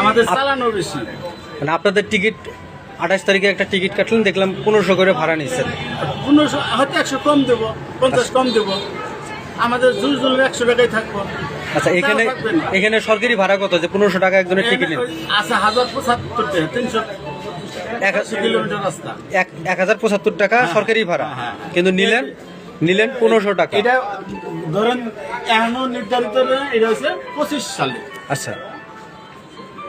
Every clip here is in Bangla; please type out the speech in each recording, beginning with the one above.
আমাদের চালানো বেশি। মানে আপনাদের টিকিট 28 তারিখে একটা টিকিট কাটলেন, দেখলাম 1500 করে ভাড়া নিচ্ছেন। 1500 হয়তো 100 কম দেবো, 50 কম দেবো, আমাদের জুল 100 টাকায় থাকবো। আচ্ছা, এখানে থাকবে না। এখানে সরকারি ভাড়া কত যে 1500 টাকা একজনের টিকিট নেন? আচ্ছা 1075 টাকা, 300 কিলোমিটার রাস্তা। 1075 টাকা সরকারি ভাড়া, হ্যাঁ। কিন্তু নিলেন 1500 টাকা। এটা ধরেন এখনো নির্ধারিত না, এটা হচ্ছে 25 সালে। আচ্ছা,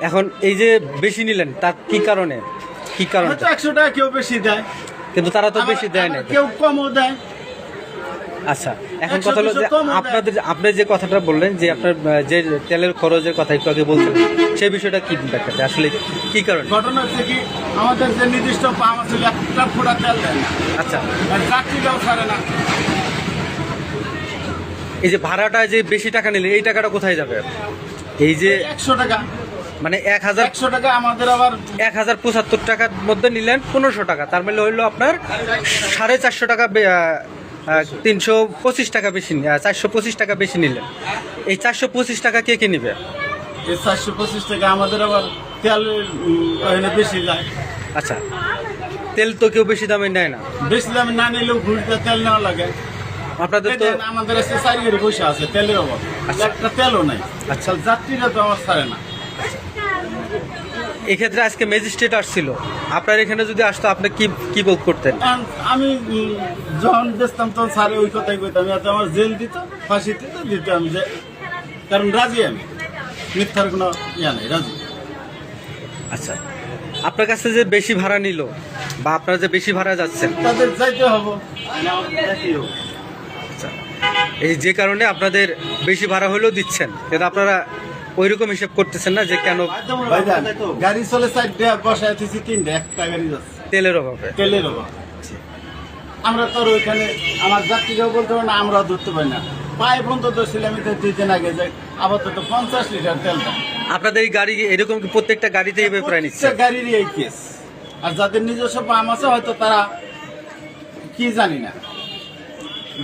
এখন এই যে বেশি নিলেন তার কি কারণে? কি কারণে? হয়তো 100 টাকা কেউ বেশি দেয়, কিন্তু তারা তো বেশি দেয় না। কেউ কমও দেয়। আচ্ছা, এখন কথা হলো যে 100 কমও দেয়। আপনি যে কথাটা বললেন যে আপনার যে তেলের খরচের কথা একটু আগে বলছেন, সেই বিষয়টা কি দেখাতে আসলে কি কারণে? ঘটনা হচ্ছে কি, আমাদের যে নির্দিষ্ট পাম্প আছে, একটা ফোঁটা তেল দেয় না, আচ্ছা, আর যাত্রীরাও ছাড়ে না। এই যে ভাড়াটা যে বেশি টাকা নিলে এই টাকাটা কোথায় যাবে? এই যে 100 টাকা, মানে 100 টাকা আমাদের আবার 1075 টাকার মধ্যে নিলেন 1500 টাকা, তার মানে হইলো আপনার 450 টাকা 325 টাকা বেশি 425 টাকা বেশি নিলেন। এই 425 টাকা কে কে নিবে? এই 425 টাকা আমাদের আবার তেল ওখানে বেশি যায়। আচ্ছা, তেল তো কেউ বেশি দামে নেয় না। বেশি দামে না নিলেও ঘুরতে তেল নেওয়া লাগে। আপনাদের এই তো দেন, আমাদের কাছে চারিদিকে বসে আছে তেলের অভাব, আচ্ছা। একটা তেলও নাই। আচ্ছা। যাত্রীরা তো আমার ছাড়ে না। এক্ষেত্রে আজকে ম্যাজিস্ট্রেট আসছিল, আপনার এখানে যদি আসতো আপনি কি বোধ করতেন? কারণ আমি যখন বেচতাম তখন স্যারে ওই কথাই কইতাম, যাতে আমার জেল দিত, ফাঁসি দিত আমি যে, কারণ রাজি আমি, মিথ্যার কোনো ইয়া নেই, রাজি। আচ্ছা, আপনার কাছে যে বেশি ভাড়া নিল বা আপনারা যে বেশি ভাড়া যাচ্ছেন, তাদের যাইতে হবো, একই হোক। আচ্ছা, এই যে কারণে আপনাদের বেশি ভাড়া হলেও দিচ্ছেন, কিন্তু আপনারা ওইরকম হিসেব করতেছেন না যে কেন ভাইজান, গাড়ি চলে 4টা, বসায় দিয়েছি 3টা, একটা গাড়ি যাচ্ছে তেলের অভাবে। তেলের অভাব। আমরা তো আর ওইখানে আমার যাত্রীরাও বলতে পারি না, আমরাও ধরতে পারি না। পায়ে বন্ধ ধরছিলাম আমি তো 2 দিন আগে, যে আপাতত 50 লিটার তেল দাম। আপনাদের এই গাড়ি এরকম কি প্রত্যেকটা গাড়িতে এইভাবে প্রায় নিচ্ছে? প্রত্যেকটা গাড়িরই এই কেস। আর যাদের নিজস্ব পাম্প আছে হয়তো তারা কি জানি না,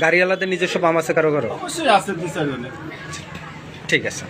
গাড়িওয়ালাদের নিজস্ব পাম্প আছে কারো কারো? অবশ্যই আছে 2-4 জনের। ঠিক আছে।